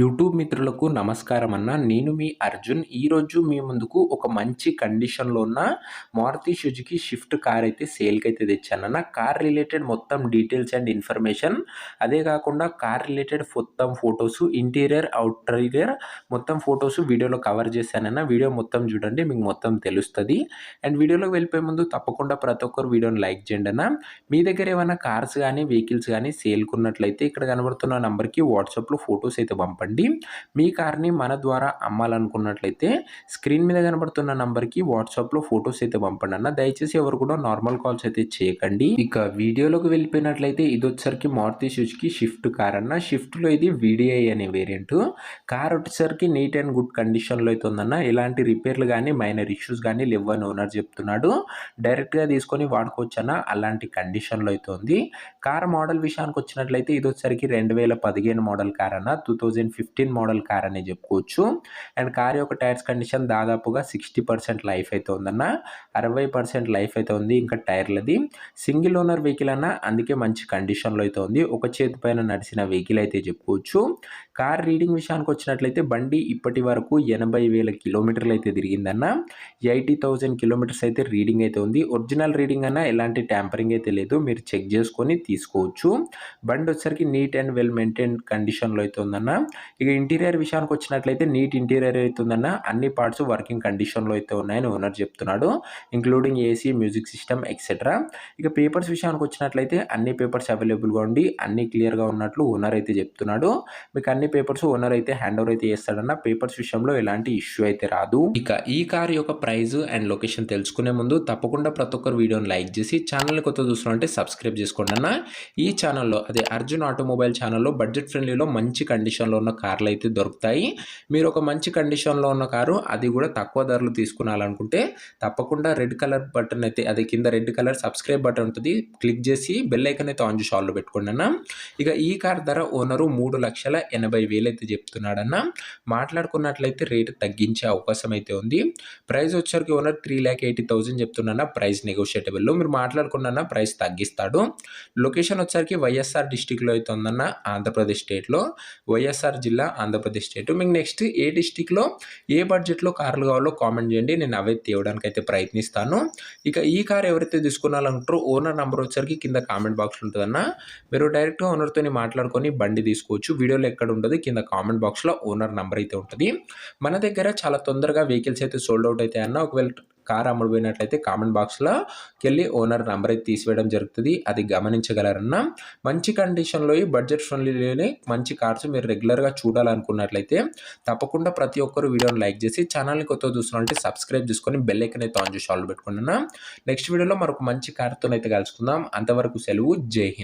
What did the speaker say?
YouTube మిత్రులకు నమస్కారం అన్న. నేను మీ అర్జున్. ఈరోజు మీ ముందుకు ఒక మంచి కండిషన్‌లో ఉన్న మారుతి సుజుకి షిఫ్ట్ కార్ అయితే సేల్‌కైతే తెచ్చానన్న. కార్ రిలేటెడ్ మొత్తం డీటెయిల్స్ అండ్ ఇన్ఫర్మేషన్, అదే కాకుండా కార్ రిలేటెడ్ మొత్తం ఫోటోస్, ఇంటీరియర్, ఔట్‌రీరియర్ మొత్తం ఫోటోస్ వీడియోలో కవర్ చేశానన్న. వీడియో మొత్తం చూడండి, మీకు మొత్తం తెలుస్తది. అండ్ వీడియోలోకి వెళ్ళిపోయే ముందు తప్పకుండా ప్రతి ఒక్కరు వీడియోని లైక్ చేయండి అన్న. మీ దగ్గర ఏమైనా కార్స్ గానీ, వెహికల్స్ గానీ సేల్‌కున్నట్లయితే ఇక్కడ కనబడుతున్న నంబర్‌కి వాట్సాప్‌లో ఫోటోస్ అయితే పంపండి. మీ కార్ని మన ద్వారా అమ్మాలనుకున్నట్లయితే స్క్రీన్ మీద కనబడుతున్న నంబర్కి వాట్సాప్లో ఫొటోస్ అయితే పంపండి అన్న. దయచేసి ఎవరు కూడా నార్మల్ కాల్స్ అయితే చేయకండి. ఇక వీడియోలోకి వెళ్ళిపోయినట్లయితే ఇది వచ్చేసరికి మారుతి సుజుకి షిఫ్ట్ కార్ అన్న. షిఫ్ట్లో ఇది VDI అనే వేరియంట్. కార్ వచ్చేసరికి నీట్ అండ్ గుడ్ కండిషన్లో అయితే ఉందన్న. ఎలాంటి రిపేర్లు కానీ మైనర్ ఇష్యూస్ కానీ లేవని ఓనర్ చెప్తున్నాడు. డైరెక్ట్గా తీసుకొని వాడుకోవచ్చు అన్న, అలాంటి కండిషన్లో అయితే ఉంది. కార్ మోడల్ విషయానికి వచ్చినట్లయితే ఇది వచ్చేసరికి 2015 మోడల్ కార్ అన్న. 2015 మోడల్ కార్ అని చెప్పుకోవచ్చు. అండ్ కార్ యొక్క టైర్స్ కండిషన్ దాదాపుగా 60% లైఫ్ అయితే ఉందన్న. 60% లైఫ్ అయితే ఉంది. ఇంకా టైర్లది సింగిల్ ఓనర్ వెహికల్ అన్న, అందుకే మంచి కండిషన్లో అయితే ఉంది. ఒక చేతి పైన నడిచిన వెహికల్ అయితే చెప్పుకోవచ్చు. కార్ రీడింగ్ విషయానికి వచ్చినట్లయితే బండి ఇప్పటి వరకు 80,000 కిలోమీటర్లు అయితే తిరిగిందన్న. 80,000 కిలోమీటర్స్ అయితే రీడింగ్ అయితే ఉంది. ఒరిజినల్ రీడింగ్ అన్న, ఎలాంటి ట్యాంపరింగ్ అయితే లేదు. మీరు చెక్ చేసుకొని తీసుకోవచ్చు. బండి వచ్చేసరికి నీట్ అండ్ వెల్ మెయింటైన్ కండిషన్లో అయితే ఉందన్న. ఇక ఇంటీరియర్ విషయానికి వచ్చినట్లయితే నీట్ ఇంటీరియర్ అయితే ఉందన్న. అన్ని పార్ట్స్ వర్కింగ్ కండిషన్లో అయితే ఉన్నాయని ఓనర్ చెప్తున్నాడు. Including AC, music system etcetera. ఇక పేపర్స్ విషయానికి వచ్చినట్లయితే అన్ని పేపర్స్ అవైలబుల్గా ఉండి అన్ని క్లియర్గా ఉన్నట్లు ఓనర్ అయితే చెప్తున్నాడు. మీకు అన్ని పేపర్స్ ఓనర్ అయితే హ్యాండ్ ఓవర్ అయితే చేస్తాడన్న. పేపర్స్ విషయంలో ఎలాంటి ఇష్యూ అయితే రాదు. ఇక ఈ కార్ యొక్క ప్రైస్ అండ్ లొకేషన్ తెలుసుకునే ముందు తప్పకుండా ప్రతి ఒక్కరు వీడియోని లైక్ చేసి ఛానల్ని కొత్త చూస్తున్నారంటే సబ్స్క్రైబ్ చేసుకోండి అన్న. ఈ ఛానల్లో, అదే అర్జున్ ఆటోమొబైల్ ఛానల్లో బడ్జెట్ ఫ్రెండ్లీలో మంచి కండిషన్లో ఉన్న కార్లు అయితే దొరుకుతాయి. మీరు ఒక మంచి కండిషన్లో ఉన్న కారు, అది కూడా తక్కువ ధరలు తీసుకున్నాలనుకుంటే తప్పకుండా రెడ్ కలర్ బటన్ అయితే, అది కింద రెడ్ కలర్ సబ్స్క్రైబ్ బటన్ ఉంటుంది, క్లిక్ చేసి బెల్ ఐకాన్ అయితే ఆన్ చేసి ఆల్లో పెట్టుకోండి అన్న. ఇక ఈ కార్ ధర ఓనరు 3,80,000 అయితే చెప్తున్నాడన్న. మాట్లాడుకున్నట్లయితే రేటు తగ్గించే అవకాశం అయితే ఉంది. ప్రైస్ వచ్చేసరికి ఓనర్ 3,80,000 చెప్తున్నా. ప్రైస్ నెగోషియేటబుల్లో మీరు మాట్లాడుకున్న ప్రైస్ తగ్గిస్తాడు. లొకేషన్ వచ్చేసరికి వైఎస్ఆర్ డిస్టిక్లో అయితే ఉందన్న, ఆంధ్రప్రదేశ్ స్టేట్లో. వైఎస్ఆర్ జిల్లా, ఆంధ్రప్రదేశ్ స్టేట్. మీకు నెక్స్ట్ ఏ డిస్టిక్లో ఏ బడ్జెట్లో కార్లు కావాలో కామెంట్ చేయండి, నేను అవే తేవడానికి అయితే ప్రయత్నిస్తాను. ఇక ఈ కార్ ఎవరైతే తీసుకున్నారంటారో ఓనర్ నెంబర్ వచ్చేసరికి కింద కామెంట్ బాక్స్లో ఉంటుందన్న. మీరు డైరెక్ట్గా ఓనర్తో మాట్లాడుకొని బండి తీసుకోవచ్చు. వీడియోలో ఎక్కడ ఉంటుంది, కింద కామెంట్ బాక్స్లో ఓనర్ నెంబర్ అయితే ఉంటుంది. మన దగ్గర చాలా తొందరగా వెహికల్స్ అయితే సోల్డ్ అవుట్ అవుతాయి అన్న. ఒకవేళ కార్ అమ్ముడుపోయినట్లయితే కామెంట్ బాక్స్లోకి వెళ్ళి ఓనర్ నెంబర్ అయితే తీసివేయడం జరుగుతుంది, అది గమనించగలరన్న. మంచి కండిషన్లో బడ్జెట్ ఫ్రెండ్లీలోనే మంచి కార్స్ మీరు రెగ్యులర్గా చూడాలనుకున్నట్లయితే తప్పకుండా ప్రతి ఒక్కరు వీడియోని లైక్ చేసి ఛానల్ని కొత్త చూస్తున్నట్లయితే సబ్స్క్రైబ్ చేసుకొని బెల్ ఐకాన్ అయితే ఆన్ చేసి ఆల్ పెట్టుకున్నా. నెక్స్ట్ వీడియోలో మరొక మంచి కార్తో అయితే కలుసుకుందాం. అంతవరకు సెలవు. జై హింద్.